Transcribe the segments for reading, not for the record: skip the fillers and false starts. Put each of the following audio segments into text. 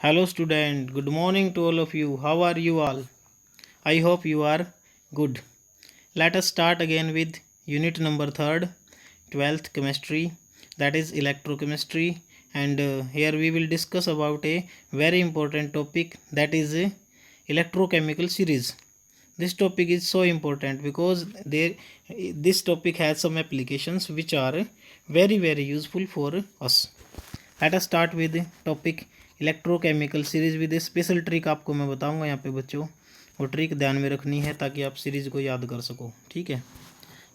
Hello student, good morning to all of you. How are you all? I hope you are good. Let us start again with unit number 3rd, 12th chemistry, that is electrochemistry, and here we will discuss about a very important topic, that is electrochemical series. This topic is so important because this topic has some applications which are very useful for us. Let us start with topic electrochemical series with special trick आपको मैं बताऊंगा यहाँ पे बच्चों, वो trick ध्यान में रखनी है ताकि आप सीरीज को याद कर सको। ठीक है,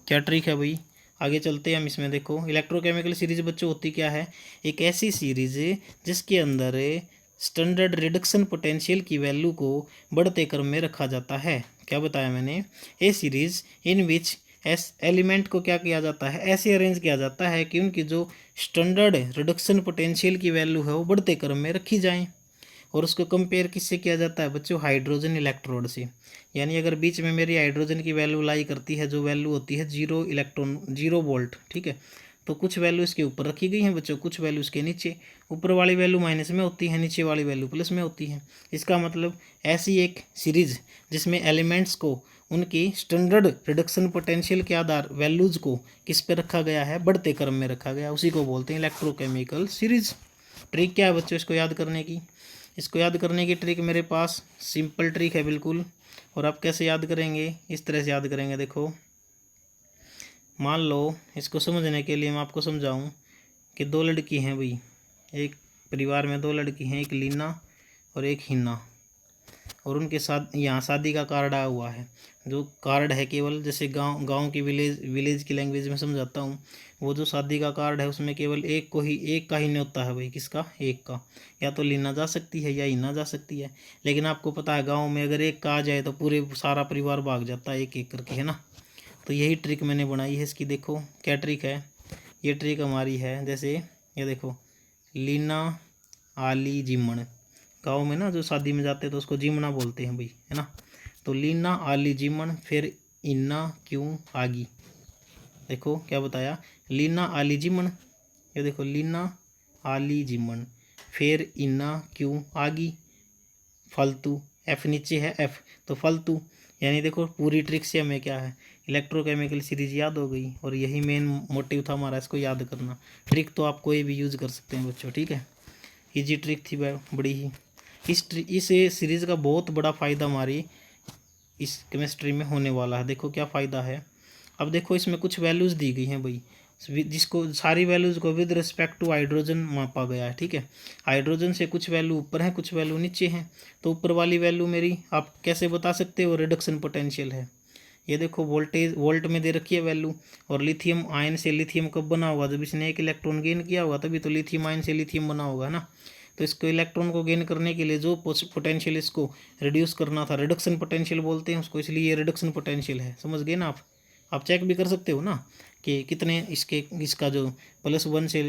क्या ट्रिक है भाई, आगे चलते हैं हम इसमें। देखो इलेक्ट्रोकेमिकल सीरीज बच्चों होती क्या है, एक ऐसी सीरीज जिसके अंदर स्टैंडर्ड रिडक्शन पोटेंशियल की वैल्यू को बढ़ते क्रम में रखा जाता है। क्या बताया मैंने, ए सीरीज इन विच एलिमेंट को क्या किया जाता है, ऐसे अरेंज किया जाता है कि उनकी जो स्टैंडर्ड रिडक्शन पोटेंशियल की वैल्यू है वो बढ़ते क्रम में रखी जाए। और उसको कंपेयर किससे किया जाता है बच्चों, हाइड्रोजन इलेक्ट्रोड से। यानी अगर बीच में मेरी हाइड्रोजन की वैल्यू लाई करती है, जो वैल्यू होती है 0 वोल्ट, ठीक है, तो कुछ वैल्यू इसके ऊपर रखी गई हैं बच्चों, कुछ वैल्यू इसके नीचे। ऊपर वाली वैल्यू माइनस में होती है, नीचे वाली वैल्यू प्लस में होती है। इसका मतलब ऐसी एक सीरीज जिसमें एलिमेंट्स को उनकी स्टैंडर्ड रिडक्शन पोटेंशियल के आधार वैल्यूज को किस पे रखा गया है, बढ़ते क्रम में रखा गया, उसी को बोलते हैं इलेक्ट्रोकेमिकल सीरीज। ट्रिक क्या है बच्चों इसको याद करने की, इसको याद करने की ट्रिक मेरे पास सिंपल ट्रिक है बिल्कुल। और आप कैसे याद करेंगे, इस तरह से याद करेंगे। देखो मान लो इसको समझने के लिए मैं आपको समझाऊं कि दो लड़की हैं भाई, एक परिवार में दो लड़की हैं, एक लीना और एक हिन्ना, और उनके साथ यहाँ शादी का कार्ड आया हुआ है। जो कार्ड है केवल, जैसे गांव की विलेज की लैंग्वेज में समझाता हूँ, वो जो शादी का कार्ड है उसमें केवल एक का ही न्योता है भाई, किसका, एक का। या तो लीना जा सकती है या हिना जा सकती है, लेकिन आपको पता है गांव में अगर एक का आ जाए तो पूरे सारा परिवार भाग जाता है एक एक करके, है ना। तो यही ट्रिक मैंने बनाई है इसकी। देखो क्या ट्रिक है, ये ट्रिक हमारी है, जैसे ये देखो लीना आली जिमण, गाँव में ना जो शादी में जाते हैं तो उसको जिमना बोलते हैं भाई, है ना। तो लीना आली जिमन फिर इन्ना क्यों आगी। देखो क्या बताया, लीना आली जिमन, ये देखो लीना आली जिमन फिर इन्ना क्यों आगी, फालतू, एफ नीचे है एफ तो फालतू। यानी देखो पूरी ट्रिक से हमें क्या है, इलेक्ट्रोकेमिकल सीरीज याद हो गई। और यही मेन मोटिव था हमारा, इसको याद करना। ट्रिक तो आप कोई भी यूज़ कर सकते हैं बच्चों, ठीक है, इजी ट्रिक थी बड़ी ही। इस सीरीज़ का बहुत बड़ा फ़ायदा हमारी इस केमिस्ट्री में होने वाला है। देखो क्या फ़ायदा है, अब देखो इसमें कुछ वैल्यूज़ दी गई हैं भाई, जिसको सारी वैल्यूज़ को विद रिस्पेक्ट टू हाइड्रोजन मापा गया है। ठीक है, हाइड्रोजन से कुछ वैल्यू ऊपर है, कुछ वैल्यू नीचे हैं। तो ऊपर वाली वैल्यू मेरी आप कैसे बता सकते हो, रिडक्शन पोटेंशियल है। ये देखो वोल्टेज वोल्ट में दे रखी है वैल्यू। और लिथियम आयन से लिथियम कब बना होगा, जब इसने एक इलेक्ट्रॉन गेन किया होगा, तभी तो लिथियम आयन से लिथियम बना होगा ना। तो इसको इलेक्ट्रॉन को गेन करने के लिए जो पोटेंशियल इसको रिड्यूस करना था, रिडक्शन पोटेंशियल बोलते हैं उसको, इसलिए ये रिडक्शन पोटेंशियल है। समझ गए ना आप चेक भी कर सकते हो ना कि कितने इसका जो +1 से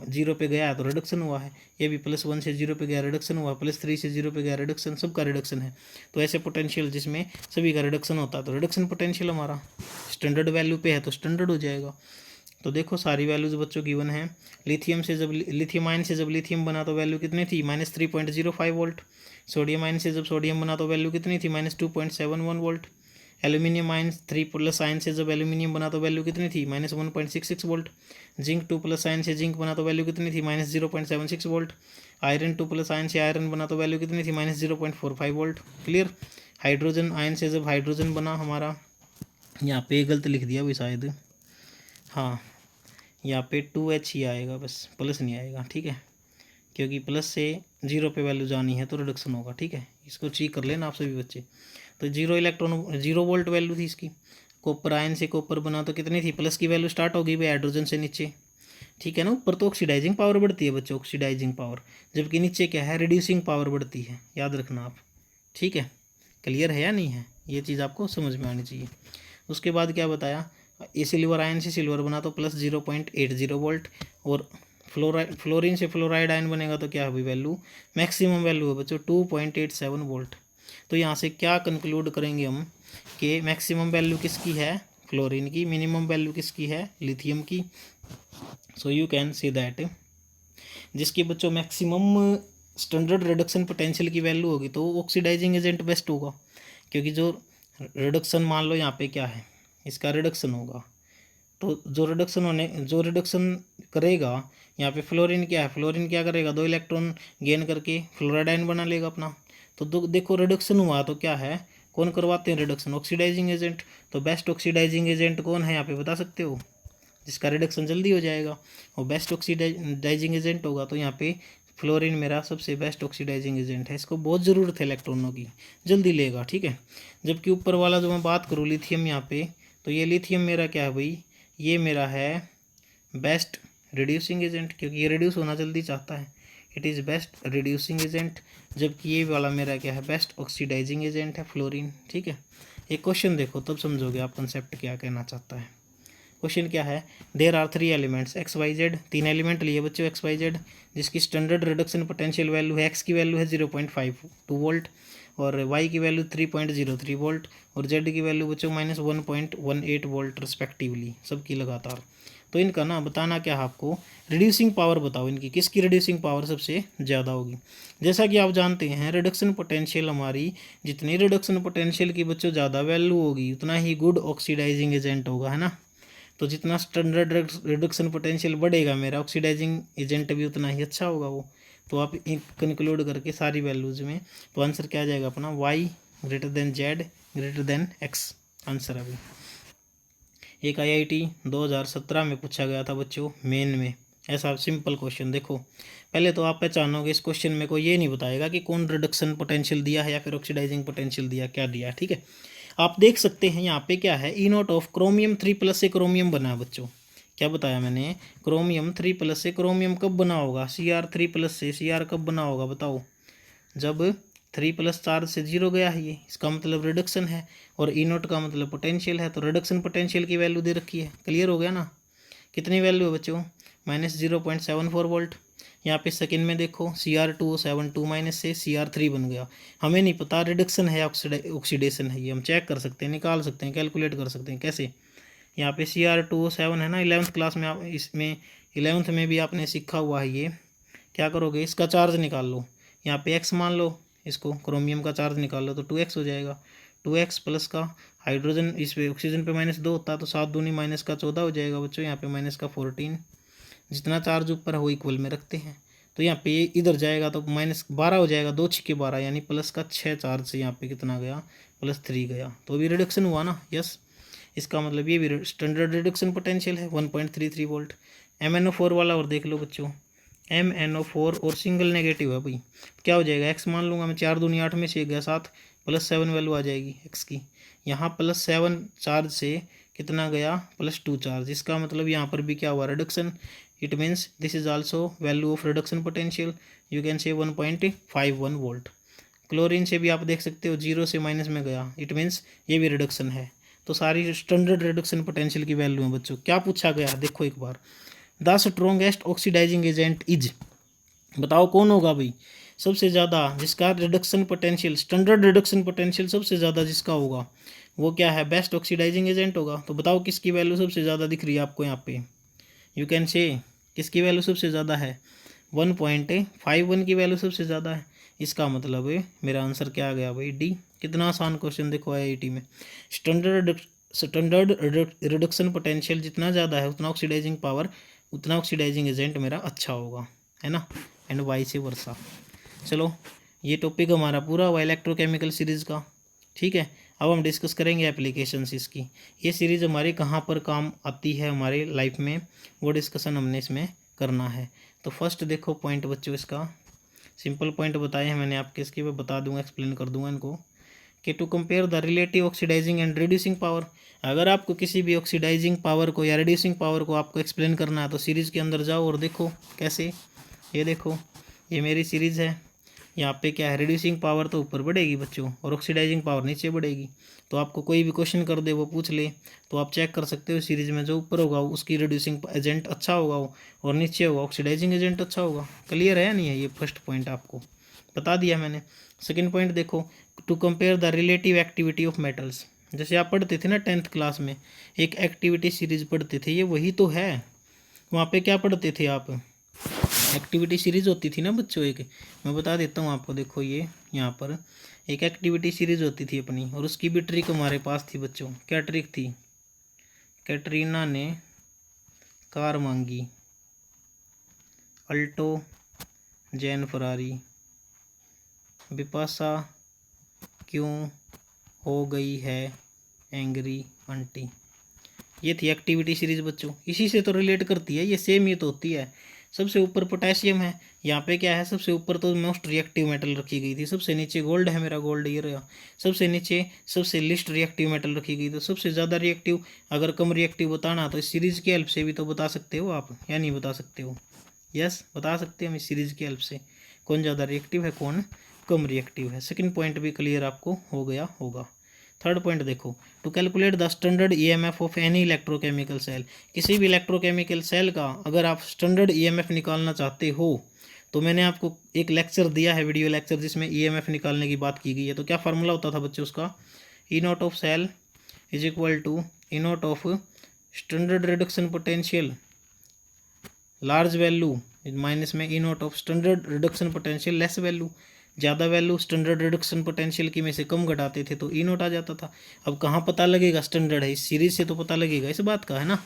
0 पे गया है तो रिडक्शन हुआ है, ये भी +1 से 0 पे गया रिडक्शन हुआ, +3 से 0 पे गया रिडक्शन, सबका रिडक्शन है। तो ऐसे पोटेंशियल जिसमें सभी का रिडक्शन होता है तो रिडक्शन पोटेंशियल हमारा स्टैंडर्ड वैल्यू पे है तो स्टैंडर्ड हो जाएगा। तो देखो सारी वैल्यूज बच्चों गिवन है। लिथियम आयन से जब लिथियम बना तो वैल्यू कितनी थी, -3.05 वोल्ट। सोडियम आयन से जब सोडियम बना तो वैल्यू कितनी थी, -2.71 वोल्ट। एल्यूमिनियम आयन 3+ आयन से जब एल्यूमिनियम बना तो वैल्यू कितनी थी, -1.66 वोल्ट। जिंक 2+ आयन से जिंक बना तो वैल्यू कितनी थी, -0.76 वोल्ट। आयरन 2+ आयन से आयरन बना तो वैल्यू कितनी थी, -0.45 वोल्ट। क्लियर। हाइड्रोजन आयन से जब हाइड्रोजन बना हमारा, यहाँ पे गलत लिख दिया भी शायद, हाँ यहाँ पे 2H ही आएगा बस, प्लस नहीं आएगा, ठीक है, क्योंकि प्लस से 0 पे वैल्यू जानी है तो रिडक्शन होगा। ठीक है, इसको चेक कर लेना आप सभी बच्चे। तो 0 वोल्ट वैल्यू थी इसकी। कॉपर आयन से कॉपर बना तो कितनी थी, प्लस की वैल्यू स्टार्ट होगी भाई हाइड्रोजन से नीचे, ठीक है ना। ऊपर तो ऑक्सीडाइजिंग पावर बढ़ती है बच्चों, ऑक्सीडाइजिंग पावर, जबकि नीचे क्या है, रिड्यूसिंग पावर बढ़ती है, याद रखना आप। ठीक है, क्लियर है या नहीं है, ये चीज़ आपको समझ में आनी चाहिए। उसके बाद क्या बताया, ये सिल्वर आयन से सिल्वर बना तो +0.80 वोल्ट। और फ्लोरीन से फ्लोराइड आयन बनेगा तो क्या है वैल्यू, मैक्सिमम वैल्यू है बच्चों 2.87 वोल्ट। तो यहाँ से क्या कंक्लूड करेंगे हम कि मैक्सिमम वैल्यू किसकी है, फ्लोरीन की, मिनिमम वैल्यू किसकी है, लिथियम की। So you can see that जिसकी बच्चों मैक्सिमम स्टैंडर्ड रिडक्शन पोटेंशियल की वैल्यू होगी तो ऑक्सीडाइजिंग एजेंट बेस्ट होगा, क्योंकि जो रिडक्शन मान लो यहाँ पे क्या है, इसका रिडक्शन होगा, तो जो रिडक्शन करेगा यहाँ पे फ्लोरीन क्या है, फ्लोरीन क्या करेगा, 2 इलेक्ट्रॉन गेन करके फ्लोराडाइन बना लेगा अपना। तो देखो रिडक्शन हुआ तो क्या है, कौन करवाते हैं रिडक्शन, ऑक्सीडाइजिंग एजेंट। तो बेस्ट ऑक्सीडाइजिंग एजेंट कौन है यहाँ पे बता सकते हो, जिसका रिडक्शन जल्दी हो जाएगा और बेस्ट ऑक्सीडाइजिंग एजेंट होगा, तो यहाँ पे फ्लोरीन मेरा सबसे बेस्ट ऑक्सीडाइजिंग एजेंट है। इसको बहुत ज़रूरत है इलेक्ट्रॉनों की, जल्दी लेगा, ठीक है। जबकि ऊपर वाला जो मैं बात करूँ लिथियम यहाँ पे, तो ये लिथियम मेरा क्या है भाई, ये मेरा है बेस्ट रिड्यूसिंग एजेंट, क्योंकि ये रिड्यूस होना जल्दी चाहता है, it is best reducing agent. जबकि ये वाला मेरा क्या है, बेस्ट ऑक्सीडाइजिंग एजेंट है फ्लोरीन, ठीक है। एक क्वेश्चन देखो तब समझोगे आप कंसेप्ट क्या कहना चाहता है। क्वेश्चन क्या है, there are 3 elements X Y Z, 3 element लिए बच्चों एक्स वाई जेड, जिसकी स्टैंडर्ड रिडक्शन पोटेंशियल वैल्यू है, एक्स की वैल्यू है 0.52 वोल्ट और वाई की वैल्यू 3.03 वोल्ट और जेड की वैल्यू बच्चों -1.18 वोल्ट रिस्पेक्टिवली, सबकी लगातार। तो इनका ना बताना क्या है आपको, रिड्यूसिंग पावर बताओ इनकी, किसकी रिड्यूसिंग पावर सबसे ज़्यादा होगी। जैसा कि आप जानते हैं रिडक्शन पोटेंशियल हमारी, जितनी रिडक्शन पोटेंशियल की बच्चों ज़्यादा वैल्यू होगी उतना ही गुड ऑक्सीडाइजिंग एजेंट होगा, है ना। तो जितना स्टैंडर्ड रिडक्शन पोटेंशियल बढ़ेगा मेरा, ऑक्सीडाइजिंग एजेंट भी उतना ही अच्छा होगा वो। तो आप कंक्लूड करके सारी वैल्यूज में, तो आंसर क्या आ जाएगा अपना, Y greater than Z greater than X, answer अभी। एक IIT 2017 में पूछा गया था बच्चों मेन में, ऐसा सिंपल क्वेश्चन। देखो पहले तो आप पहचानोगे इस क्वेश्चन में कोई ये नहीं बताएगा कि कौन रिडक्शन पोटेंशियल दिया है या फिर ऑक्सीडाइजिंग पोटेंशियल दिया, क्या दिया है, ठीक है। आप देख सकते हैं यहाँ पे क्या है, E0 ऑफ क्रोमियम 3+ से क्रोमियम बना है बच्चों, क्या बताया मैंने, क्रोमियम 3+ से क्रोमियम कब बना होगा, Cr3+ से Cr कब बना होगा बताओ, जब 3+ चार्ज से 0 गया है, ये इसका मतलब रिडक्शन है, और E0 का मतलब पोटेंशियल है, तो रिडक्शन पोटेंशियल की वैल्यू दे रखी है, क्लियर हो गया ना। कितनी वैल्यू है बच्चों, -0.74 वोल्ट। यहाँ पे सेकंड में देखो Cr272 माइनस से Cr3 बन गया, हमें नहीं पता रिडक्शन है ऑक्सीडेशन है, ये हम चेक कर सकते हैं, निकाल सकते हैं, कैलकुलेट कर सकते हैं, कैसे। यहाँ पे Cr207 है ना, 11th क्लास में आप इसमें 11th में भी आपने सीखा हुआ है ये, क्या करोगे इसका चार्ज निकाल लो, यहाँ पे x मान लो, इसको क्रोमियम का चार्ज निकाल लो तो 2x हो जाएगा, 2x प्लस का हाइड्रोजन इस पे ऑक्सीजन पे -2 होता है तो 7 दूनी -14 हो जाएगा बच्चों, यहाँ पे -14, जितना चार्ज ऊपर है वो इक्वल में रखते हैं, तो यहाँ पे इधर जाएगा तो -12 हो जाएगा, 2 × 12 यानी +6 चार्ज से यहाँ पे कितना गया, +3 गया, तो अभी रिडक्शन हुआ ना, यस। इसका मतलब ये भी स्टैंडर्ड रिडक्शन पोटेंशियल है 1.33 वोल्ट। MnO4 वाला और देख लो बच्चों, MnO4 और सिंगल नेगेटिव है भाई, क्या हो जाएगा, x मान लूँगा मैं, 4 दूनी 8 में से गया 7, +7 वैल्यू आ जाएगी x की, यहाँ +7 चार्ज से कितना गया, +2 चार्ज, इसका मतलब यहाँ पर भी क्या हुआ, reduction. It means this is also value of reduction potential, you can say 1.51 volt. Chlorine से भी आप देख सकते हो 0 से माइनस में गया, इट मीन्स ये भी रिडक्शन है। तो सारी स्टैंडर्ड रिडक्शन पोटेंशियल की वैल्यू है बच्चों। क्या पूछा गया देखो एक बार, the strongest oxidising agent is, बताओ कौन होगा भाई सबसे ज़्यादा, जिसका reduction potential, standard reduction potential सबसे ज़्यादा जिसका होगा वो क्या है, बेस्ट ऑक्सीडाइजिंग एजेंट होगा। तो बताओ किसकी वैल्यू सबसे ज़्यादा दिख रही है आपको यहाँ पे, यू कैन से किसकी वैल्यू सबसे ज़्यादा है, 1.51 की वैल्यू सबसे ज़्यादा है, इसका मतलब मेरा आंसर क्या आ गया भाई, डी। कितना आसान क्वेश्चन देखो IIT में, स्टैंडर्ड रिडक्शन पोटेंशियल जितना ज़्यादा है उतना ऑक्सीडाइजिंग पावर, उतना ऑक्सीडाइजिंग एजेंट मेरा अच्छा होगा, है ना, एंड वाई से वर्सा। चलो ये टॉपिक हमारा पूरा हुआ इलेक्ट्रोकेमिकल सीरीज़ का, ठीक है। अब हम डिस्कस करेंगे एप्लीकेशंस इसकी, ये सीरीज़ हमारी कहाँ पर काम आती है हमारी लाइफ में, वो डिस्कशन हमने इसमें करना है। तो फर्स्ट देखो पॉइंट बच्चों, इसका सिंपल पॉइंट बताए हैं मैंने आपके, इसके मैं बता दूंगा, एक्सप्लेन कर दूंगा इनको, कि to compare the relative oxidising and reducing power. अगर आपको किसी भी ऑक्सीडाइजिंग पावर को या रिड्यूसिंग पावर को आपको एक्सप्लेन करना है तो सीरीज़ के अंदर जाओ और देखो कैसे। ये देखो ये मेरी सीरीज़ है, यहाँ पे क्या है, रिड्यूसिंग पावर तो ऊपर बढ़ेगी बच्चों और ऑक्सीडाइजिंग पावर नीचे बढ़ेगी। तो आपको कोई भी क्वेश्चन कर दे वो पूछ ले तो आप चेक कर सकते हो सीरीज़ में, जो ऊपर होगा उसकी रिड्यूसिंग एजेंट अच्छा होगा वो, और नीचे होगा ऑक्सीडाइजिंग एजेंट अच्छा होगा। क्लियर है या नहीं है, ये फर्स्ट पॉइंट आपको बता दिया मैंने। सेकेंड पॉइंट देखो, to compare the relative activity of metals. जैसे आप पढ़ते थे ना 10th क्लास में, एक एक्टिविटी सीरीज पढ़ते थे, ये वही तो है। वहाँ पे क्या पढ़ते थे आप, एक्टिविटी सीरीज होती थी ना बच्चों, एक मैं बता देता हूँ आपको। देखो ये यहाँ पर एक एक्टिविटी सीरीज होती थी अपनी, और उसकी भी ट्रिक हमारे पास थी बच्चों। क्या ट्रिक थी? कैटरीना ने कार मांगी, अल्टो जैन फरारी, बिपाशा क्यों हो गई है एंग्री आंटी। ये थी एक्टिविटी सीरीज बच्चों, इसी से तो रिलेट करती है, ये सेम ही तो होती है। सबसे ऊपर पोटेशियम है, यहाँ पे क्या है, सबसे ऊपर तो मोस्ट रिएक्टिव मेटल रखी गई थी, सबसे नीचे गोल्ड है, मेरा गोल्ड ये रहा, सबसे नीचे सबसे लिस्ट रिएक्टिव मेटल रखी गई। तो सबसे ज़्यादा रिएक्टिव, अगर कम रिएक्टिव बताना तो इस सीरीज की हेल्प से भी तो बता सकते हो आप, या नहीं बता सकते हो? यस, बता सकते हैं हम इस सीरीज की हेल्प से कौन ज़्यादा रिएक्टिव है, कौन कम रिएक्टिव है। सेकंड पॉइंट भी क्लियर आपको हो गया होगा। थर्ड पॉइंट देखो, to calculate the standard EMF of any electrochemical cell. किसी भी इलेक्ट्रोकेमिकल सेल का अगर आप स्टैंडर्ड ईएमएफ निकालना चाहते हो, तो मैंने आपको एक लेक्चर दिया है, वीडियो लेक्चर, जिसमें ईएमएफ निकालने की बात की गई है। तो क्या फार्मूला होता था बच्चों उसका? E naught of cell is equal to E naught of standard reduction potential large value minus में E naught of standard reduction potential less value. ज़्यादा वैल्यू स्टैंडर्ड रिडक्शन पोटेंशियल की में से कम घटाते थे तो ई नोट आ जाता था। अब कहाँ पता लगेगा स्टैंडर्ड है? इस सीरीज से तो पता लगेगा, इस बात का है ना।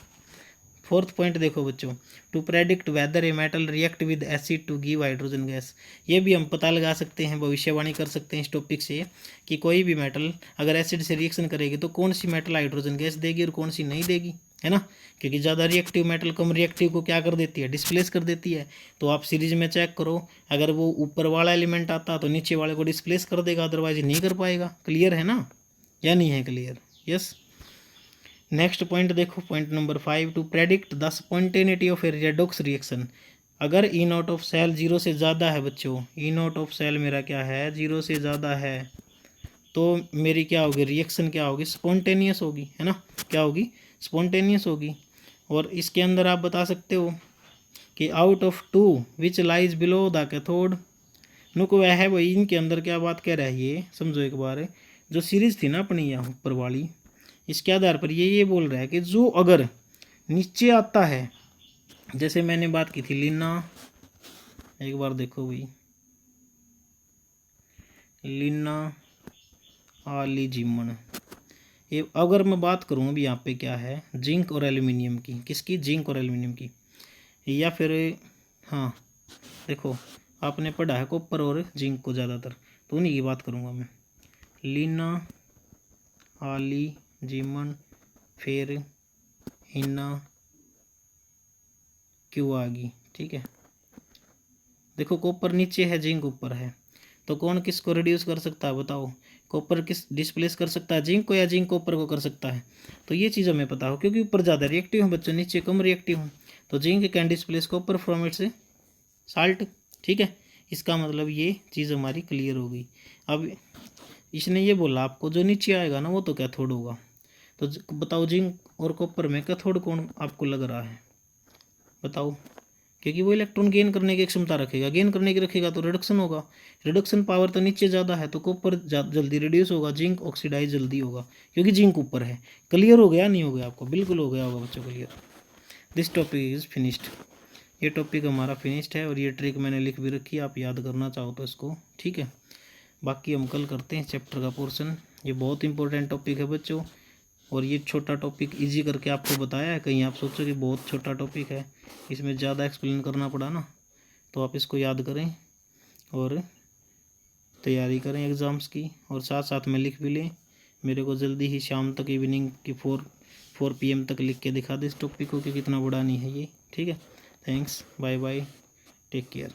फोर्थ पॉइंट देखो बच्चों, to predict whether a metal react with acid to give hydrogen gas. ये भी हम पता लगा सकते हैं, भविष्यवाणी कर सकते हैं इस टॉपिक से, कि कोई भी मेटल अगर एसिड से रिएक्शन करेगी तो कौन सी मेटल हाइड्रोजन गैस देगी और कौन सी नहीं देगी, है ना। क्योंकि ज़्यादा रिएक्टिव मेटल कम रिएक्टिव को क्या कर देती है? डिस्प्लेस कर देती है। तो आप सीरीज में चेक करो, अगर वो ऊपर वाला एलिमेंट आता तो नीचे वाले को डिस्प्लेस कर देगा, अदरवाइज नहीं कर पाएगा। क्लियर है ना, या नहीं है क्लियर? यस। नेक्स्ट पॉइंट देखो, point number 5, to predict the spontaneity of a redox reaction. अगर ई नॉट ऑफ सेल 0 से ज़्यादा है बच्चों, ई नॉट ऑफ सेल मेरा क्या है, 0 से ज़्यादा है, तो मेरी क्या होगी रिएक्शन? क्या होगी? स्पॉन्टेनियस होगी, है ना। क्या होगी? स्पॉन्टेनियस होगी। और इसके अंदर आप बता सकते हो कि out of 2 which lies below the cathode. नुक वह है वही, इनके अंदर क्या बात कह रहा है ये समझो एक बार। जो सीरीज थी ना अपनी यहाँ ऊपर वाली, इसके आधार पर ये बोल रहा है कि जो अगर नीचे आता है, जैसे मैंने बात की थी लीना, एक बार देखो भाई, लीना आलीजिमन। ये अगर मैं बात करूँ अभी यहाँ पे क्या है, जिंक और एल्यूमिनियम की, किसकी? जिंक और एल्यूमिनियम की। या फिर हाँ देखो, आपने पढ़ा है कॉपर और जिंक को ज़्यादातर, तो उन्हीं की बात करूँगा मैं। लीना आलीजिमन, फिर हिना क्यों आ गई, ठीक है। देखो कॉपर नीचे है, जिंक ऊपर है, तो कौन किसको रिड्यूस कर सकता है बताओ? कॉपर किस डिस्प्लेस कर सकता है? जिंक को, या जिंक कॉपर को कर सकता है? तो ये चीज़ हमें पता हो, क्योंकि ऊपर ज़्यादा रिएक्टिव है बच्चों, नीचे कम रिएक्टिव है। तो zinc can displace copper from its salt, ठीक है। इसका मतलब ये चीज़ हमारी क्लियर हो गई। अब इसने ये बोला आपको जो नीचे आएगा ना वो तो कैथोड होगा। तो बताओ जिंक और कॉपर में कैथोड कौन आपको लग रहा है? बताओ। क्योंकि वो इलेक्ट्रॉन गेन करने की क्षमता रखेगा, गेन करने की रखेगा तो रिडक्शन होगा, रिडक्शन पावर तो नीचे ज़्यादा है तो कॉपर जल्दी रिड्यूस होगा, जिंक ऑक्सीडाइज जल्दी होगा, क्योंकि जिंक ऊपर है। क्लियर हो गया नहीं हो गया आपको? बिल्कुल हो गया होगा बच्चों clear. This topic is finished. ये टॉपिक हमारा फिनिश्ड है, और ये ट्रिक मैंने लिख भी रखी है, आप याद करना चाहो तो इसको, ठीक है। बाकी हम कल करते हैं चैप्टर का पोर्शन। ये बहुत इंपॉर्टेंट टॉपिक है बच्चों, और ये छोटा टॉपिक इजी करके आपको बताया है। कहीं आप सोचो कि बहुत छोटा टॉपिक है, इसमें ज़्यादा एक्सप्लेन करना पड़ा ना, तो आप इसको याद करें और तैयारी करें एग्ज़ाम्स की, और साथ साथ में लिख भी लें। मेरे को जल्दी ही शाम तक, इवनिंग की 4 PM तक लिख के दिखा दे इस टॉपिक को, कि कितना बड़ा नहीं है ये, ठीक है। Thanks, bye bye, take care.